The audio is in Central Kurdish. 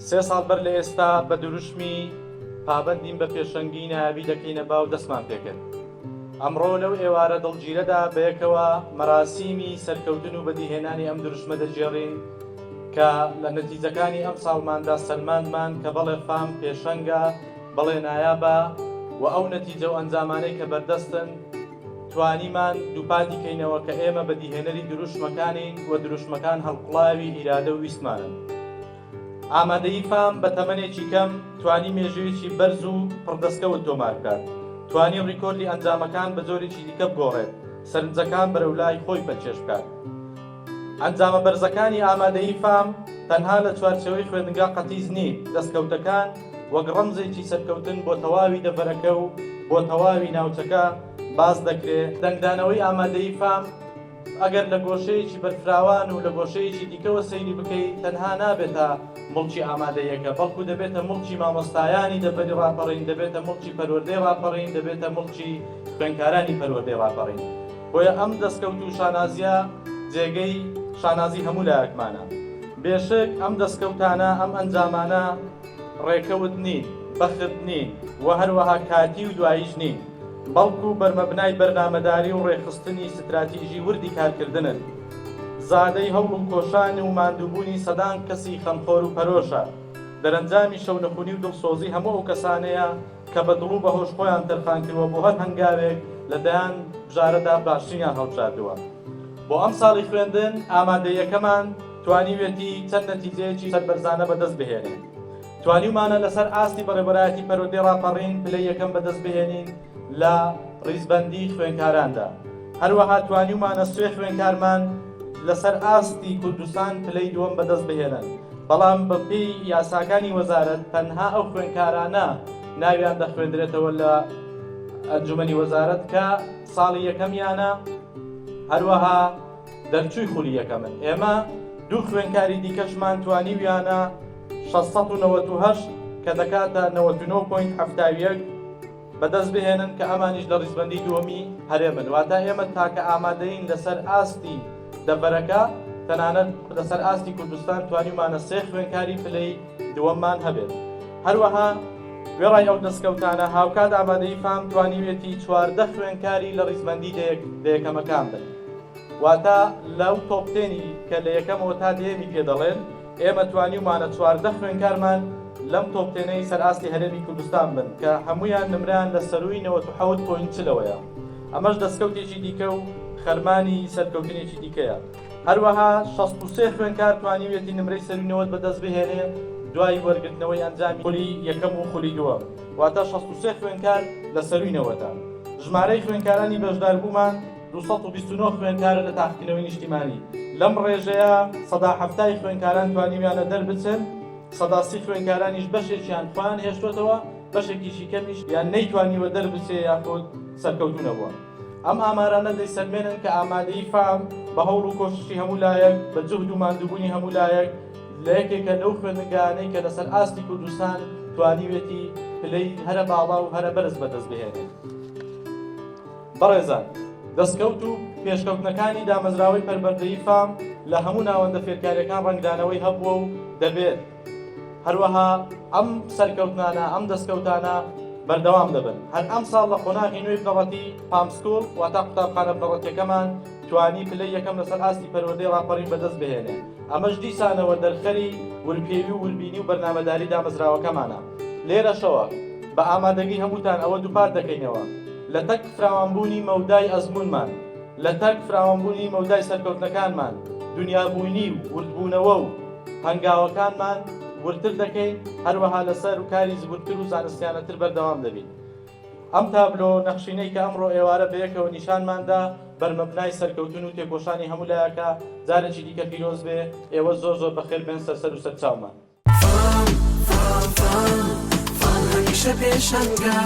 سێ ساڵ بەر لە ئێستا بە دروشمی پابەندیم بە پێشەنگی نایابی دەکەینە باو دەستمان پێکرد. ئەمڕۆ لەو ئێوارە دڵگیرەدا بەیەکەوە مەراسیمی سەرکەوتن و بەدیهێنانی ئەم دروشمە دەجێڕین کە لە نەتیجەکانی ئەم ساڵماندا سەلمانمان کە بەڵێ فام پێشەنگە بەڵێ نایابە و ئەو نەتیجە و ئەنجامانەی کە بەردەستن توانیمان دووپاتی کەینەوە کە ئێمە بەدیهێنەری دروشمەکانین و دروشمەکان هەڵقڵاوی ئیرادە و ویسمانن. ئامادەیی فام بە تەمەنێکی کەم توانی مێژوویەکی بەرز و پڕدەستکەوت تۆمار بکات، توانی ڕیکۆردی ئەنجامەکان بە جۆرێکی دیکە بگۆڕێت، سەرنجەکان بەرەولای خۆی بەچێش بکات. ئەنجامە بەرزەکانی ئامادەیی فام تەنها لە چوارچەوەی خوێندنگا قەتیز نین، دەستکەوتەکان وەک ڕەمزێکی سەرکەوتن بۆ تەواوی دەڤەرەکە و بۆ تەواوی ناوچەکە باز دەکرێت. دەنگدانەوەی ئامادەیی فام ئەگەر لە گۆشەیەکی بەرفراوان و لە گۆشەیەکی دیکەوە سەیری بکەیت تەنها نابێتە مڵکی ئامادەیەکە، بەڵکو دەبێتە مڵکی مامۆستایانی دەبەری ڕاپەڕین، دەبێتە مڵکی پەروەردەی ڕاپەڕین، دەبێتە مڵکی خوێندکارانی پەروەردەی ڕاپەڕین. بۆیە ئەم دەستکەوت و شانازیە جێگەی شانازی هەموو لایەکمانە. بێشک ئەم دەستکەوتانە ئەم ئەنجامانە ڕێکەوت نین، بەخت نین و هەروەها کاتی و دواییش نین، بەڵکو بەرمەبنای بەرنامەداری و ڕێخستنی ستراتیژی وردی کارکردنن. زادەی هەوڵ و کۆشانی و ماندووبوونی سەدان کەسی خەمخۆر و پەرۆشە. دەرەنجامی شەونەخونی و دڵسۆزی هەموو ئەو کەسانەیە کە بە دڵ و بەهۆش خۆیان تەرخان کردووە بۆ هەر هەنگاوێک لەدایان بژارەدا باشترینیان هەڵبژاردووە. بۆ ئەم ساڵی خوێندن ئامادەیەکەمان توانیوێتی چەند نەتیجەیەکی سەربەرزانە بەدەست بهێنین. توانیمانە لەسەر ئاستی بەڕێوەبەرایەتی پەروەردەی ڕاپەڕین پلەی یەکەم بەدەست بهێنین لە ڕیزبەندی خوێندکاراندا. هەروەها توانیمانە سوێ خوێندکارمان لەسەر ئاستی کوردستان پلەی دووەم بەدەست بهێنن، بەڵام بەپێی یاساکانی وەزارەت تەنها ئەو خوێندکارانە ناویان دەخوێندرێتەوە لە ئەنجومەنی وەزارەت کە ساڵی یەکەمیانە هەروەها دەرچووی خولی یەکەمن. ئێمە دوو خوێندکاری دیکەشمان توانیویانە 698 کە دەکاتە 99.71 بەدەست بهێنن کە ئەمانیش لە ڕیزبەندی دووەمی هەرێمن. واتە ئێمە تاکە ئامادەین لەسەر ئاستی دەبەرەکە تەنانەت لەسەر ئاستی کوردستان توانیمانە سێ خوێندکاری پلەی دووەممان هەبێت. هەروەها وێڕای ئەو دەستکەوتانە هاوکات ئامادەیی فام توانیوێتی 14 خوێندکاری لە ڕیزبەندی دەیەکەمەکان بن. واتە لەو تۆپتێنی کە لە یەکەمەوە تا دێمی پێدەڵێن ئێمە توانیمانە 14 خوێندکارمان لەم تۆپتێنەی سەرئاستی هەرێمی کوردستان بن کە هەمویان نمران لە سەرووی 97.4ەوەیە. ئەمەش دەستکەوتێکی دیکە و خەرمانی سەرکەوتنێکی دیکەیە. هەروەها 63 خوێندکار توانیوێتی نمرەی سەرووی 90 بەدەست بهێنێ دوای وەرگرتنەوەی ئەنجامی خولی یەکەم و خولی دووەم. واتە 63 خوێندکار لە سەرووی 90. ژمارەی خوێندکارانی بەشداربوومان 229 خوێندکارە لە تاقیکردنەوەی نیشتیمانی. لەم ڕێژەیە 170 خوێندکاران توانیویانە دەربچن، 130 خوێندکارانیش بەشێکیان خوان هێشتوتەوە، بەشێکیشی کەمیش یان نەیتوانیوە دەربچێ یاخۆ سەرکەوتونەبووە. ئەم ئامارانە دەیسەلمێنن کە ئامادەیی فام بە هەوڵ و کۆششی هەموو لایەک بە جوهد و ماندووبوونی هەموو لایەک لە یەکێکە لەو خوێندنگانەی کە لەسەر ئاستی کوردستان توانیوێتی پلەی هەرە باڵا و هەرە بەرز بەدەست بهێنێت. بەڕێزان، دەستکەوت و پێشکەوتنەکانی دامەزراوەی پەروەردەیی فام لە هەموو ناوەندە فێرکاریەکان ڕەنگدانەوەی هەبووە و دەبێت. هەروەها ئەم سەرکەوتنانە ئەم دەستکەوتانە بەردەوام دەبن. هەر ئەم ساڵ لە قۆناغی نوێی بنەڕەتی پامسکۆڵ واتە قوتابخانە بنەڕەتیەکەمان توانی پلەی یەکەم لەسەر ئاستی پەروەردەی ڕاپەڕین بەدەست بهێنێ. ئەمەش دیسانەوە دەرخەری ورپێوی و وربینی و بەرنامەداری دامەزراوەکەمانە. لێرەشەوە بە ئامادەگی هەمووتان ئەوە دووپات دەکەینەوە لە تەک فراوانبوونی مەودای ئەزمونمان، لە تەک فراوانبوونی مەودای سەرکەوتنەکانمان، دنیابوونی و وردبوونەوە و هەنگاوەکانمان ورتر دەکەین، هەروەها لەسەر و کاری زبورتر و زانستیانەتر بەردەوام دەبین. ئەم تابلۆ نەخشینەی کە ئەمڕۆ ئێوارە بەیەکەوە نیشانماندا بەرمەبنای سەرکەوتن و تێکۆشانی هەموو لایەکە جارێکی دیکە پیرۆز بێ. ئێوە زۆر زۆر بەخێر بێن سەر و سەرچاومان. هەمیشە پێشەنگە